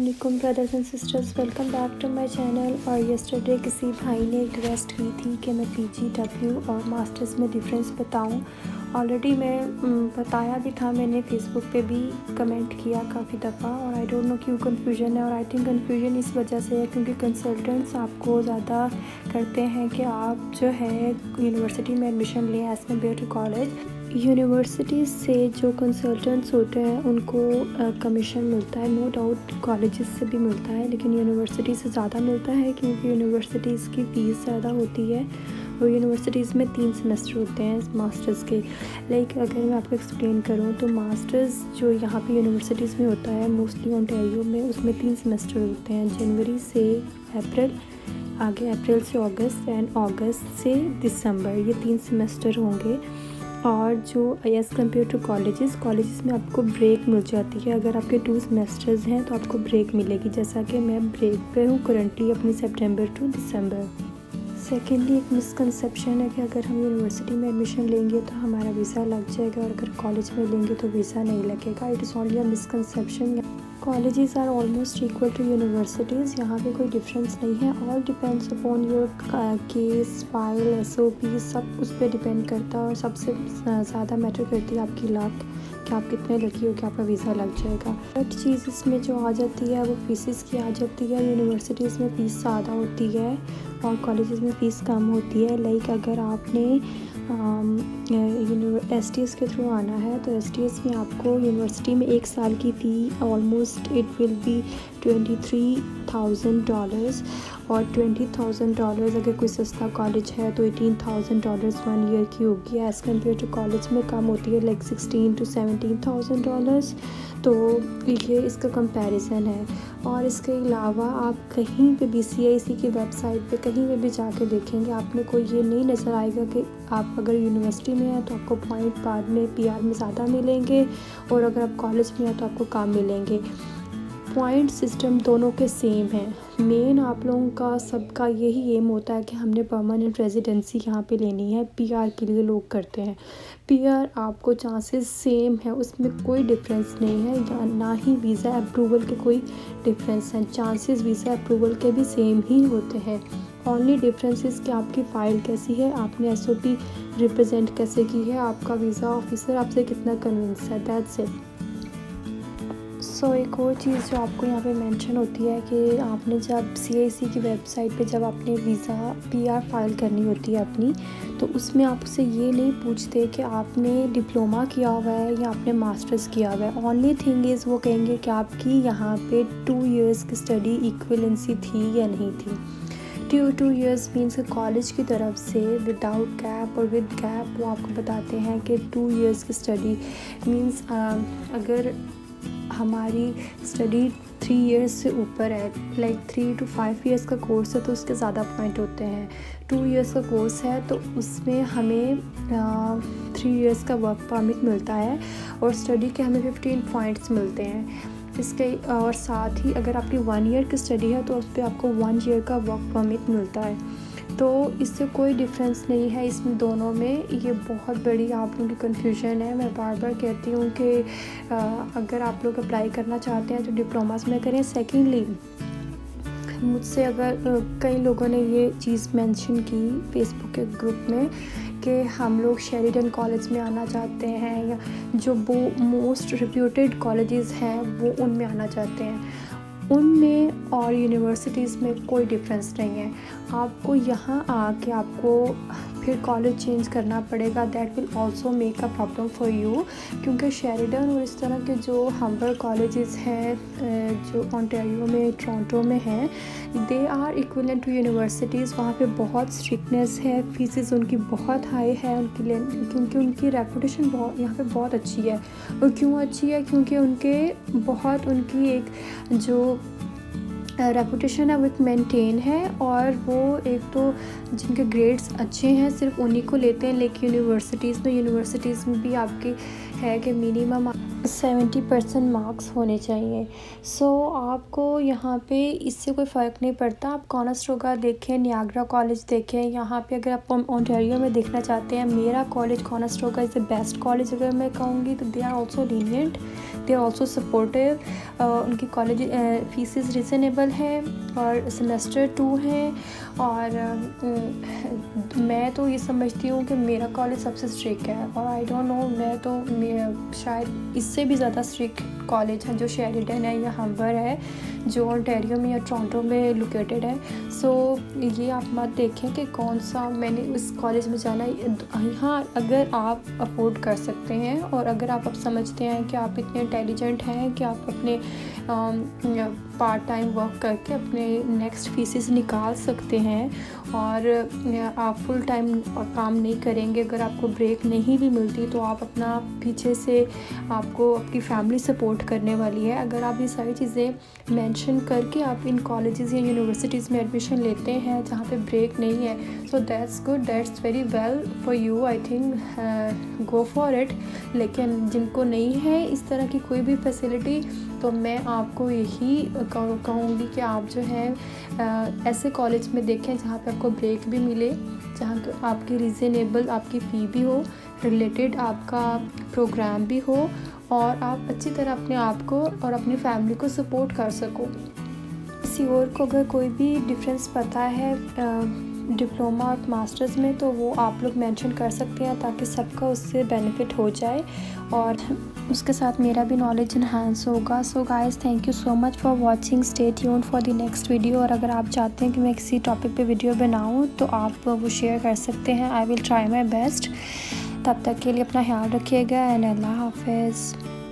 अस्सलामुअलैकुम brothers and sisters, welcome back to my channel. और yesterday किसी भाई ने एक रिक्वेस्ट की थी कि मैं पीजीडब्ल्यू और मास्टर्स में डिफरेंस बताऊं। ऑलरेडी मैं बताया भी था, मैंने फेसबुक पे भी कमेंट किया काफ़ी दफ़ा। और आई डोंट नो क्यों कन्फ्यूजन है। और आई थिंक कन्फ्यूजन इस वजह से है क्योंकि कंसल्टेंट्स आपको ज़्यादा करते हैं कि आप जो है यूनिवर्सिटी में एडमिशन लें as compare to college. Universities से जो कंसल्टेंट्स होते हैं उनको कमीशन मिलता है, नो डाउट कॉलेजेस से भी मिलता है, लेकिन यूनिवर्सिटी से ज़्यादा मिलता है क्योंकि यूनिवर्सिटीज़ की फ़ीस ज़्यादा होती है। और यूनिवर्सिटीज़ में 3 सेमेस्टर होते हैं मास्टर्स के। अगर मैं आपको एक्सप्लेन करूँ तो मास्टर्स जो यहाँ पे यूनिवर्सिटीज़ में होता है मोस्टली ओंटारियो में, उसमें 3 सेमेस्टर होते हैं, जनवरी से अप्रैल, आगे अप्रैल से अगस्त एंड अगस्त से दिसंबर, ये 3 सेमेस्टर होंगे। और जो एज़ कम्पेयर टू कॉलेजेस में आपको ब्रेक मिल जाती है। अगर आपके 2 सेमेस्टर्स हैं तो आपको ब्रेक मिलेगी, जैसा कि मैं ब्रेक पे हूँ करंटली अपनी सितंबर टू दिसंबर। सेकेंडली, एक मिसकंसेप्शन है कि अगर हम यूनिवर्सिटी में एडमिशन लेंगे तो हमारा वीज़ा लग जाएगा और अगर कॉलेज में लेंगे तो वीज़ा नहीं लगेगा। It is only a misconception. Colleges are almost equal to universities, यहाँ पे कोई डिफरेंस नहीं है। All depends upon your case, file, SOP, सब उस पर डिपेंड करता है। और सबसे ज़्यादा मैटर करती है आपकी लक कि आप कितने लकी हो कि आपका वीज़ा लग जाएगा। बट चीज़ इसमें जो आ जाती है वो फीसिस की आ जाती है। यूनिवर्सिटीज़ में फ़ीस ज़्यादा होती है और कॉलेजेस में फ़ीस कम होती है। अगर आपने STS के थ्रू आना है तो STS में आपको यूनिवर्सिटी में 1 साल की फ़ी ऑलमोस्ट इट विल बी $23,000 और $20,000 अगर कोई सस्ता कॉलेज है तो $18,000 1 ईयर की होगी। एज़ कम्पेयर टू कॉलेज में कम होती है, $16,000 to $17,000। तो ये इसका कंपैरिजन है। और इसके अलावा आप कहीं पे भी CIC की वेबसाइट पे कहीं पे भी जाके देखेंगे, आपने कोई ये नहीं नज़र आएगा कि आप अगर यूनिवर्सिटी में हैं तो आपको पॉइंट बाद में PR में ज़्यादा मिलेंगे और अगर आप कॉलेज में हैं तो आपको कम मिलेंगे। पॉइंट सिस्टम दोनों के सेम हैं। मेन आप लोगों का सबका यही एम होता है कि हमने परमानेंट रेजिडेंसी यहाँ पे लेनी है। PR के लिए लोग करते हैं। PR आपको चांसेस सेम है, उसमें कोई डिफरेंस नहीं है, या ना ही वीज़ा अप्रूवल के कोई डिफरेंस हैं। चांसेस वीज़ा अप्रूवल के भी सेम ही होते हैं। ओनली डिफरेंस इज़ कि आपकी फ़ाइल कैसी है, आपने SOP रिप्रेजेंट कैसे की है, आपका वीज़ा ऑफिसर आपसे कितना कन्विंस है, दैट्स इट। एक और चीज़ जो आपको यहाँ पे मेंशन होती है कि आपने जब CIC की वेबसाइट पे जब आपने वीज़ा PR फाइल करनी होती है अपनी, तो उसमें आपसे ये नहीं पूछते कि आपने डिप्लोमा किया हुआ है या आपने मास्टर्स किया हुआ है। ओनली थिंग इज़ वो कहेंगे कि आपकी यहाँ पे 2 इयर्स की स्टडी इक्विवेलेंसी थी या नहीं थी। 2 इयर्स मीन्स कॉलेज की तरफ से विदाउट गैप और विद गैप वो आपको बताते हैं कि 2 इयर्स की स्टडी मीन्स अगर हमारी स्टडी 3 इयर्स से ऊपर है, 3 to 5 इयर्स का कोर्स है तो उसके ज़्यादा पॉइंट होते हैं। 2 इयर्स का कोर्स है तो उसमें हमें 3 इयर्स का वर्क परमिट मिलता है और स्टडी के हमें 15 पॉइंट्स मिलते हैं इसके। और साथ ही अगर आपकी 1 ईयर की स्टडी है तो उस पर आपको 1 ईयर का वर्क परमिट मिलता है। तो इससे कोई डिफरेंस नहीं है इसमें दोनों में। ये बहुत बड़ी आप लोगों की कन्फ्यूजन है। मैं बार बार कहती हूँ कि अगर आप लोग अप्लाई करना चाहते हैं तो डिप्लोमास में करें। सेकेंडली, मुझसे अगर कई लोगों ने ये चीज़ मेंशन की फेसबुक के ग्रुप में कि हम लोग शेरिडन कॉलेज में आना चाहते हैं या जो वो मोस्ट रिप्यूटेड कॉलेजेस हैं वो उनमें आना चाहते हैं, उनमें और यूनिवर्सिटीज़ में कोई डिफरेंस नहीं है। आपको यहाँ आके आपको फिर कॉलेज चेंज करना पड़ेगा, that will also make a problem for you. क्योंकि शेरिडन और इस तरह के जो हम्बर कॉलेजेस हैं जो ओंटारियो में, टोरंटो में हैं, they are equivalent to universities. वहाँ पे बहुत स्ट्रिक्टनेस है, फीसेस उनकी बहुत हाई है उनके लिए, क्योंकि उनकी रेपुटेशन यहाँ पे बहुत अच्छी है। और क्यों अच्छी है? क्योंकि उनकी एक जो रेपुटेशन है वो एक मेंटेन है और वो एक तो जिनके ग्रेड्स अच्छे हैं सिर्फ उन्हीं को लेते हैं। लेकिन यूनिवर्सिटीज़ में भी आपकी है कि मिनिमम 70% मार्क्स होने चाहिए। सो आपको यहाँ पे इससे कोई फ़र्क नहीं पड़ता, आप कॉनस्टोगा देखें, नियाग्रा कॉलेज देखें। यहाँ पे अगर आप ओंटारियो में देखना चाहते हैं, मेरा college Conestoga is the best college अगर मैं कहूँगी। तो they are also lenient, they are also supportive. उनकी कॉलेज फीसेस रिजनेबल है और सेमेस्टर 2 है। और मैं तो ये समझती हूँ कि मेरा कॉलेज सबसे स्ट्रिक्ट है। और आई डोंट नो, मैं शायद इससे भी ज़्यादा स्ट्रिक्ट कॉलेज है जो शेरिडन है या हम्बर है, जो ओंटारियो में या टोरंटो में लोकेटेड है। सो ये आप मत देखें कि कौन सा मैंने उस कॉलेज में जाना है। हाँ, अगर आप अफोर्ड कर सकते हैं और अगर आप अब समझते हैं कि आप इतने इंटेलिजेंट हैं कि आप अपने पार्ट टाइम वर्क करके अपने नेक्स्ट फीसेस निकाल सकते हैं और आप फुल टाइम काम नहीं करेंगे, अगर आपको ब्रेक नहीं भी मिलती तो आप अपना पीछे से आपको आपकी फैमिली सपोर्ट करने वाली है। अगर आप ये सारी चीज़ें मेंशन करके आप इन कॉलेजेस या यूनिवर्सिटीज़ में एडमिशन लेते हैं जहाँ पे ब्रेक नहीं है, so that's good, that's very well for you, I think go for it. लेकिन जिनको नहीं है इस तरह की कोई भी फैसिलिटी, तो मैं आपको यही कहूँगी कि आप जो है ऐसे कॉलेज में देखें जहाँ पे आपको ब्रेक भी मिले, जहाँ पे आपकी रीज़नेबल आपकी फ़ी भी हो, रिलेटेड आपका प्रोग्राम भी हो और आप अच्छी तरह अपने आप को और अपनी फैमिली को सपोर्ट कर सको। किसी और को अगर कोई भी डिफरेंस पता है डिप्लोमा और मास्टर्स में, तो वो आप लोग मेंशन कर सकते हैं ताकि सबका उससे बेनिफिट हो जाए और उसके साथ मेरा भी नॉलेज इन्हांस होगा। So guys, thank you so much for watching, stay tuned for the next video. और अगर आप चाहते हैं कि मैं किसी टॉपिक पे वीडियो बनाऊं तो आप वो शेयर कर सकते हैं। I will try my best. तब तक के लिए अपना ख्याल रखिएगा एंड अल्लाह हाफिज़।